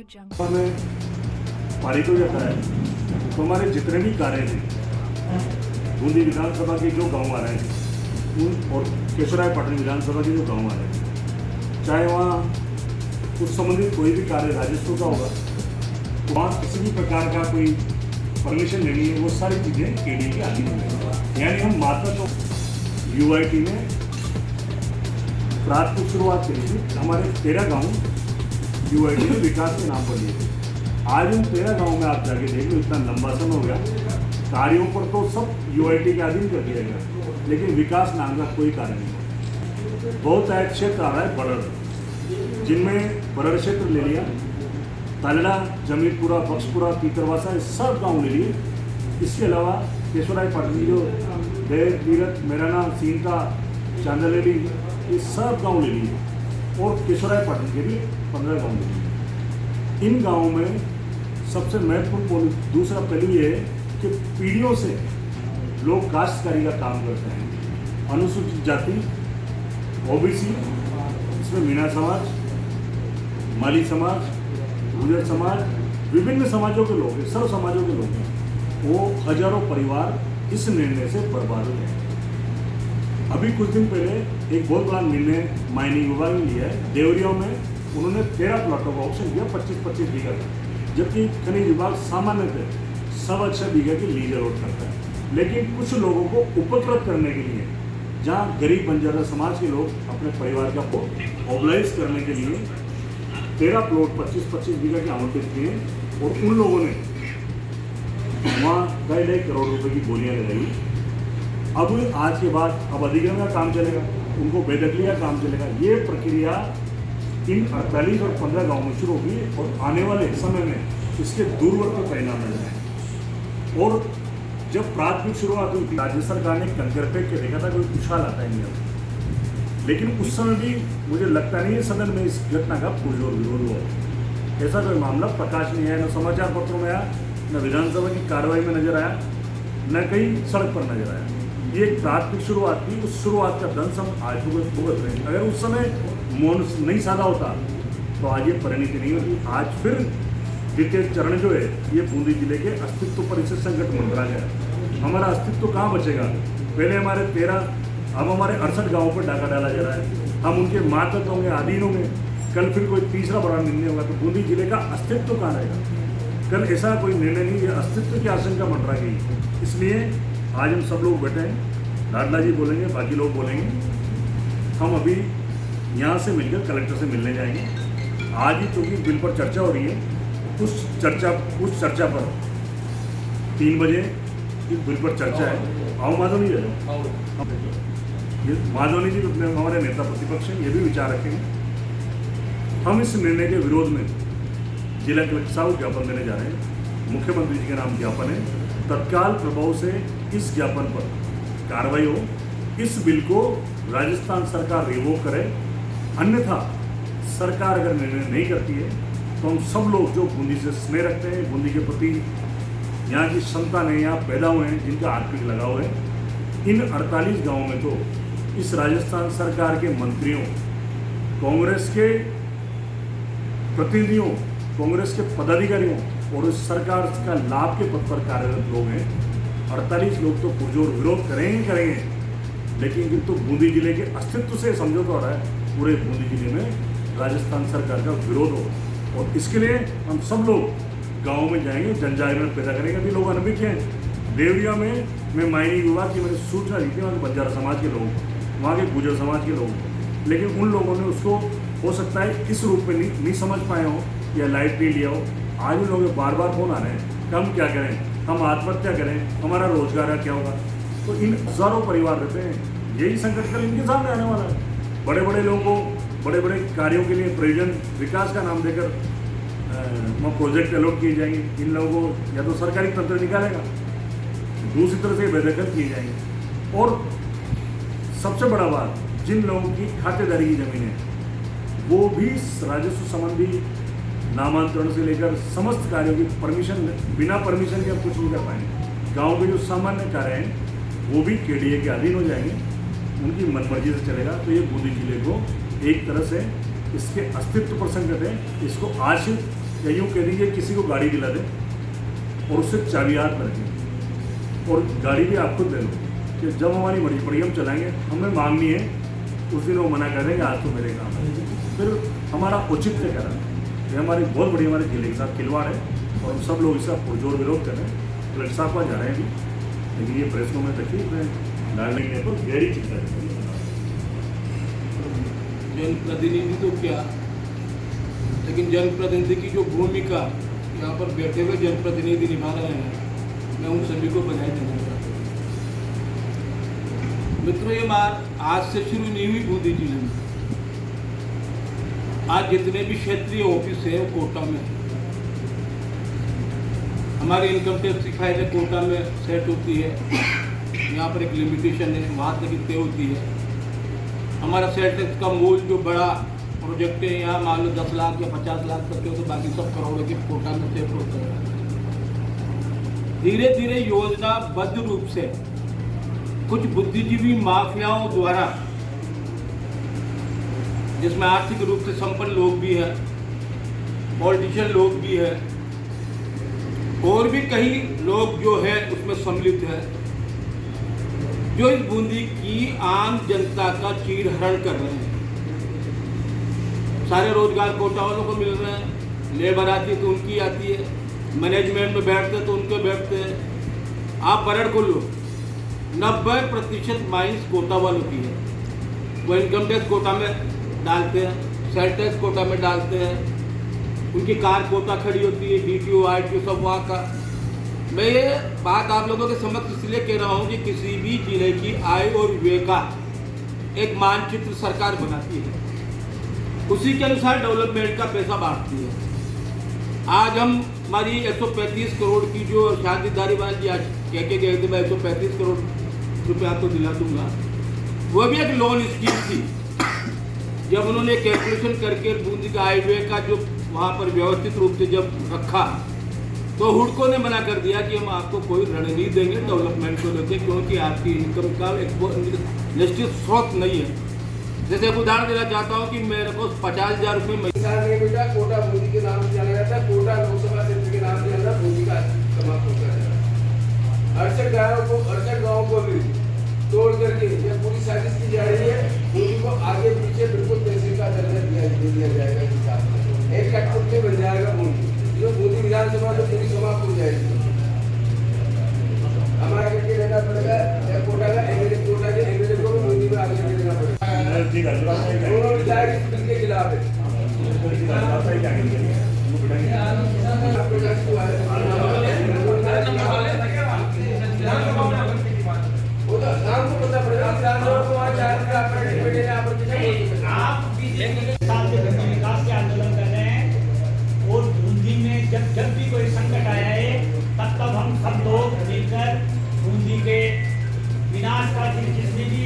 हमें पारित हो जाता है तो हमारे जितने भी कार्य थे बूंदी विधानसभा के जो गांव आ रहे हैं उन और केशवरायपाटन विधानसभा के जो गांव आ रहे हैं, चाहे वहाँ उस संबंधित कोई भी कार्य राजस्व का होगा तो वहाँ किसी भी प्रकार का कोई परमिशन लेनी है, वो सारी चीज़ें केडी के अधीन होंगी। यानी हम मात्र तो यूआईटी में प्राथमिक शुरुआत करी थी, हमारे 13 गाँव यूआईटी में विकास के नाम पर लिए थे। आज उन 13 गाँव में आप जाके देख लो, इतना लंबा समय हो गया, कार्यों पर तो सब यूआईटी के अधीन कर दिया गया, लेकिन विकास नाम का कोई कार्य नहीं। बहुत ऐसे क्षेत्र आ रहा है बड़र, जिनमें बड़र क्षेत्र ले लिया, तालड़ा, जमीरपुरा, बख्शपुरा, तीतरवासा, ये सब गाँव ले लिए। इसके अलावा केशवरायपाटन की जो देव, तीरथ, मेराना, सीनका, चांदलेली, ये सब गाँव ले लिए और केशवरायपाटन के भी 15 गाँव ले लिए। इन गाँवों में सबसे महत्वपूर्ण दूसरा पहलू ये है कि पीढ़ियों से लोग काश्तकारी का काम करते हैं। अनुसूचित जाति, ओबीसी, इसमें मीणा समाज, माली समाज, गुर्जर समाज, विभिन्न समाजों के लोग हैं, सर्व समाजों के लोग हैं। वो हजारों परिवार इस निर्णय से बर्बाद हो गए। अभी कुछ दिन पहले एक बहुत बड़ा निर्णय माइनिंग विभाग ने लिया है। देवरिया में उन्होंने 13 प्लॉटों का ऑप्शन दिया 25-25 बीघा का, जबकि खनिज विभाग सामान्यतः 6.25 बीघा की लीज अलॉट करता है। लेकिन कुछ लोगों को उपकृत करने के लिए, जहाँ गरीब बंजारा समाज के लोग अपने परिवार का मोबिलाइज करने के लिए 13 प्लॉट 25-25 बीघा के आवंटित किए और उन लोगों ने वहाँ 2.5 करोड़ रुपए की बोलियाँ लगाई। अब आज के बाद अब अधिग्रहण का काम चलेगा, उनको बेदखली का काम चलेगा। ये प्रक्रिया इन 48 और 15 गाँव में शुरू होगी और आने वाले समय में इसके दूरवर्ती परिणाम मिल जाएंगे। और जब प्राथमिक शुरुआत हुई थी, राज्य सरकार ने कंकर फेंक के देखा था कोई उछाल आता ही नहीं, लेकिन उस समय भी मुझे लगता नहीं है सदन में इस घटना का पुरजोर विरोध हुआ। ऐसा कोई मामला प्रकाश नहीं आया, न समाचार पत्रों में आया, न विधानसभा की कार्रवाई में नजर आया, न कहीं सड़क पर नजर आया। ये एक प्राथमिक शुरुआत थी, उस शुरुआत का दंश हम आज भुगत रहे हैं। अगर उस समय मौन नहीं साधा होता तो आज ये परिणति नहीं होती। आज फिर द्वितीय चरण जो है ये बूंदी जिले के अस्तित्व पर इसे संकट मंडरा गया। हमारा अस्तित्व कहाँ बचेगा? पहले हमारे 13, अब हमारे 68 गाँवों पर डाका डाला जा रहा है। हम उनके मातहत होंगे, अधीन होंगे। कल फिर कोई तीसरा बड़ा निर्णय होगा तो बूंदी जिले का अस्तित्व कहाँ रहेगा? कल ऐसा कोई निर्णय नहीं, ये अस्तित्व की आशंका मंडरा गई। इसलिए आज हम सब लोग बैठे हैं, लाडला जी बोलेंगे, बाकी लोग बोलेंगे। हम अभी यहाँ से मिलकर कलेक्टर से मिलने जाएंगे। आज ही चूँकि बिल पर चर्चा हो रही है, उस चर्चा पर 3 बजे इस बिल पर चर्चा है। आओ माधवनी जी, माधवनी जी हमारे नेता प्रतिपक्ष हैं, ये भी विचार रखेंगे। हम इस निर्णय के विरोध में जिला कलेक्टर साहब ज्ञापन देने जा रहे हैं। मुख्यमंत्री जी के नाम ज्ञापन है, तत्काल प्रभाव से इस ज्ञापन पर कार्रवाई हो, इस बिल को राजस्थान सरकार रिवोक करे। अन्यथा सरकार अगर निर्णय नहीं करती है तो हम सब लोग जो बूंदी से स्नेह रखते हैं, बूंदी के प्रति यहाँ की संतान है, यहाँ पैदा हुए हैं, जिनका आर्थिक लगाव है, इन 48 गाँवों में तो इस राजस्थान सरकार के मंत्रियों, कांग्रेस के प्रतिनिधियों, कांग्रेस के पदाधिकारियों और इस सरकार का लाभ के पद पर कार्यरत लोग हैं। 48 लोग तो पुरजोर विरोध करेंगे, लेकिन किंतु बूंदी जिले के अस्तित्व से समझौता हो रहा है। पूरे बूंदी जिले में राजस्थान सरकार का विरोध होगा और इसके लिए हम सब लोग गाँव में जाएंगे, जनजागरण पैदा करेंगे। अभी लोग अनभिज्ञ हैं। देवरिया में मैं माइनिंग विभाग की मैंने सूचना दी थी, वहाँ के बंजारा समाज के लोग, वहाँ के गुर्जर समाज के लोग, लेकिन उन लोगों ने उसको हो सकता है इस रूप में नहीं समझ पाए हो या लाइट नहीं लिया हो। आज उन लोगों के बार बार फोन आ रहे हैं कि हम क्या करें, हम आत्महत्या करें, हमारा रोजगार क्या होगा। तो इन हजारों परिवार रहते हैं, यही संकट कल इनके सामने आने वाला है। बड़े बड़े लोगों को बड़े बड़े कार्यों के लिए प्रयोजन विकास का नाम देकर प्रोजेक्ट अलॉट किए जाएंगे। इन लोगों को या तो सरकारी तंत्र निकालेगा, दूसरी तरह से बेदखल किए जाएंगे। और सबसे बड़ा बात, जिन लोगों की खातेदारी की जमीन है वो भी राजस्व संबंधी नामांतरण से लेकर समस्त कार्यों की परमिशन, बिना परमिशन के हम कुछ नहीं कर पाएंगे। गाँव के जो सामान्य कार्य हैं वो भी केडीए के अधीन हो जाएंगे, उनकी मनमर्जी से चलेगा। तो ये बूंदी जिले को एक तरह से इसके अस्तित्व पर संकट है, इसको आश्रित या यूँ कह दीजिए किसी को गाड़ी दिला दें और उससे चाबी हाथ में रखें और गाड़ी भी आप खुद ले लो कि जब हमारी बड़ी बड़ी हम चलाएंगे, हमें मांगनी है, उस दिन वो मना कर देंगे आज तो मेरे काम है। फिर हमारा औचित्य करा ये हमारी बहुत बड़ी हमारे जिले के साथ खिलवाड़ है और हम सब लोग इसका पुरजोर विरोध कर रहे हैं। कलेक्टर साहब पास जा रहे हैं अभी, लेकिन ये प्रेस को में तकलीफ है डालने पर गहरी चिंता है। जनप्रतिनिधि तो क्या, लेकिन जनप्रतिनिधि की जो भूमिका यहाँ पर बैठे हुए जनप्रतिनिधि निभा रहे हैं, मैं उन सभी को बधाई देना चाहता हूँ। मित्रों, ये मार आज से शुरू नहीं हुई बूंदी जिले में। आज जितने भी क्षेत्रीय ऑफिस है वो कोटा में है। हमारी इनकम टैक्स की फाइलें कोटा में सेट होती है, यहाँ पर एक लिमिटेशन है, वहाँ तक ही तय होती है। हमारा सेल टैक्स का मूल जो बड़ा प्रोजेक्ट है, यहाँ मान लो 10 लाख या 50 लाख तक के, तो बाकी सब करोड़ों के कोटा में सेट होते हैं। धीरे धीरे योजनाबद्ध रूप से कुछ बुद्धिजीवी माफियाओं द्वारा, जिसमें आर्थिक रूप से संपन्न लोग भी हैं, पॉलिटिशियन लोग भी हैं, और भी कई लोग जो है उसमें सम्मिलित है, जो इस बूंदी की आम जनता का चीरहरण कर रहे हैं। सारे रोजगार कोटा वालों को मिल रहे हैं, लेबर आती है तो उनकी आती है, मैनेजमेंट में बैठते तो उनके बैठते हैं। आप परेड को लो, 90% माइंस कोटा वालों की है। वो इनकम टैक्स कोटा में डालते हैं, सेल टैक्स कोटा में डालते हैं, उनकी कार कोटा खड़ी होती है, DTO RTO सब वहाँ का। मैं ये बात आप लोगों के समक्ष इसलिए कह रहा हूँ कि किसी भी जिले की आय और व्यय का एक मानचित्र सरकार बनाती है, उसी के अनुसार डेवलपमेंट का पैसा बांटती है। आज हम हमारी 135 करोड़ की जो शांति धारीवाल जी आज कह के गए थे, मैं 135 करोड़ रुपया तो दिला दूंगा, वो भी एक लोन स्कीम थी। जब उन्होंने कैलकुलेशन करके बूंदी का आय व्यय का जो वहाँ पर व्यवस्थित रूप से जब रखा, तो हुडको ने मना कर दिया कि हम आपको कोई ऋण नहीं देंगे डेवलपमेंट को लेकर, क्योंकि आपकी इनकम का एक निश्चित स्रोत नहीं है। जैसे एक उदाहरण देना चाहता हूँ कि मेरे को 50,000 रुपये महीने बेटा कोटा बूंदी के नाम से जाना जाता है, कोटा लोकसभा क्षेत्र के नाम से अंदर बूंदी का समाप्त होता है। 68 गाँव को भी तोड़ करके यह पूरी साजिश की जा रही है। बूंदी को आगे पीछे बिल्कुल तहसील का दर्जा दिया जाएगा, इस हिसाब से एक कठपुतली बन जाएगा बूंदी, जो बूंदी विधानसभा तो पूरी समाप्त हो जाएगी। हमारा करके रहना पड़ेगा, कोटा का एमएलए, कोटा के एमएलए को बूंदी में आगे देना पड़ेगा। दोनों विधायक बिल के खिलाफ है। वो तो शाम को पता पड़ेगा, आप साल से विकास के आंदोलन कर रहे हैं और बूंदी में जब भी कोई संकट आया है, तब हम सब लोग मिलकर बूंदी के विनाश का जिसने भी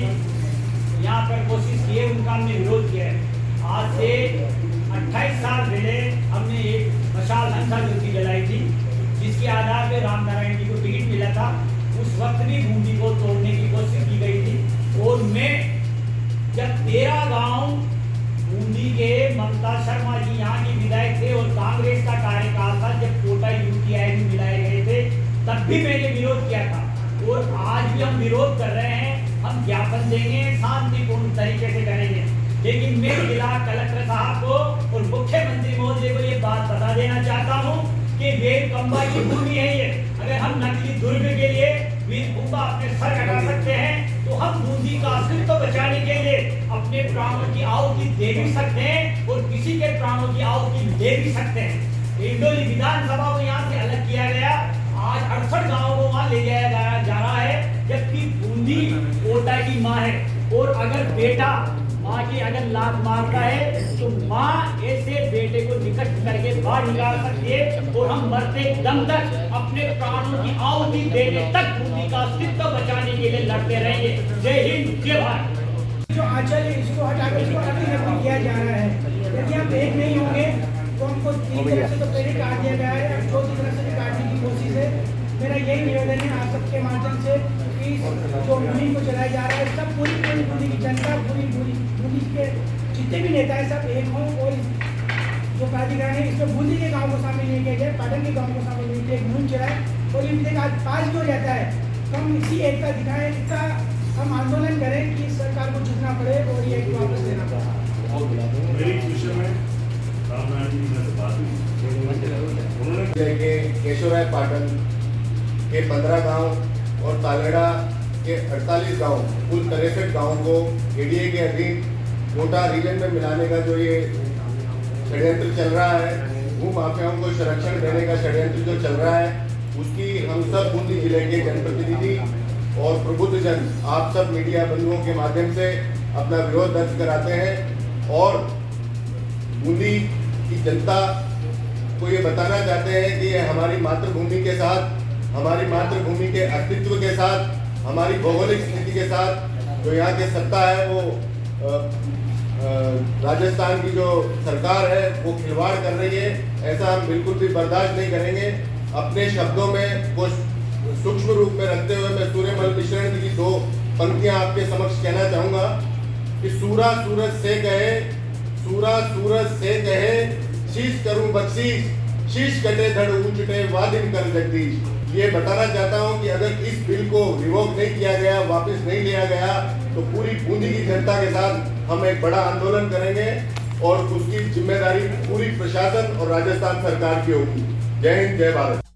यहाँ पर कोशिश की है उनका हमने विरोध किया है। आज से 28 साल पहले हमने एक मशाल हंसा ज्योति जलाई थी, जिसके आधार पर रामनारायण जी को टिकट मिला था। उस वक्त भी बूंदी को तोड़ने की कोशिश की गई थी। और मैं जब 13 गांव बूंदी के ममता शर्मा जी यहाँ की विधायक थे और कांग्रेस का कार्यकाल था, जब कोटा UTI में मिलाए गए थे, तब भी मैंने विरोध किया था और आज भी हम विरोध कर रहे हैं। हम ज्ञापन देंगे, शांतिपूर्ण तरीके से करेंगे, लेकिन मैं जिला कलेक्टर साहब को और मुख्यमंत्री महोदय को ये बात बता देना चाहता हूँ कि वेलकम्बा की भूमि है ये। अगर हम नकली दुर्ग के लिए वीरभूमा अपने सर कटा सकते हैं, तो हम बूंदी का अस्तित्व बचाने के लिए अपने प्राणों की आहुति दे भी सकते हैं और किसी के प्राणों की आहुति दे भी सकते हैं। इंडोली विधानसभा को यहाँ से अलग किया गया, आज 68 गाँवों को वहाँ ले जाया जा रहा है, जबकि बूंदी कोटा की माँ है। और अगर बेटा माँ की अगर लात मारता है तो माँ ऐसे बेटे को निकट करके बाहर निकाल सकती है और हम मरते दम तक अपने प्राणों की आहुति देने तक बूंदी का अस्तित्व बचाने के लिए लड़ते रहेंगे। जय हिंद, जय भारत। जो आंचल है इसको हटा के इसको अभी किया जा रहा है। यदि आप एक नहीं होंगे तो हमको 3 तरह से तो पहले काट दिया गया है, अब 4 तरह से भी काटने की कोशिश है। मेरा यही निवेदन है आप सबके माध्यम से कि जो मुहिम को चलाया जा रहा है, सब पूरी की जनता, पूरी के जितने भी नेता हैं सब एक हों और जो प्राधिकरण है इसमें बूंदी के गांव को शामिल नहीं किया जाए, पाटन के गांव को शामिल नहीं किया, एक मुहिम चलाए और ये विधेयक आज पास भी हो जाता है। हम इसी एकता दिखाएं, इसका हम आंदोलन करें कि सरकार को झुकना पड़े और ये वापस लेना पड़े। मेरी इस विषय में रामनारायण जी से बात हुई, उन्होंने के केशवराय पाटन के 15 गांव और तालेड़ा के 48 गांव, कुल 63 गांव को एडीए के अधीन कोटा रीजन में मिलाने का जो ये षड्यंत्र चल रहा है, भू माफियाओं को संरक्षण देने का षड्यंत्र जो चल रहा है, उसकी हम सब बूंदी जिले के जनप्रतिनिधि और प्रबुद्ध जन, आप सब मीडिया बंधुओं के माध्यम से अपना विरोध दर्ज कराते हैं और बूंदी की जनता को ये बताना चाहते हैं कि ये हमारी मातृभूमि के साथ, हमारी मातृभूमि के अस्तित्व के साथ, हमारी भौगोलिक स्थिति के साथ जो यहाँ की सत्ता है वो राजस्थान की जो सरकार है वो खिलवाड़ कर रही है। ऐसा हम बिल्कुल भी बर्दाश्त नहीं करेंगे। अपने शब्दों में वो सूक्ष्म रूप में रखते हुए मैं सूर्यमल मिश्रण की 2 पंक्तियां आपके समक्ष कहना चाहूँगा कि सूरा सूरज से कहे, सूरा सूरज से कहे, शीश करूं बख्शीश, शीश कटे धड़ ऊंचटे वादिन कर जगदीश। ये बताना चाहता हूं कि अगर इस बिल को रिवोक नहीं किया गया, वापस नहीं लिया गया, तो पूरी बूंदी की जनता के साथ हम एक बड़ा आंदोलन करेंगे और उसकी जिम्मेदारी पूरी प्रशासन और राजस्थान सरकार की होगी। जय हिंद, जय भारत।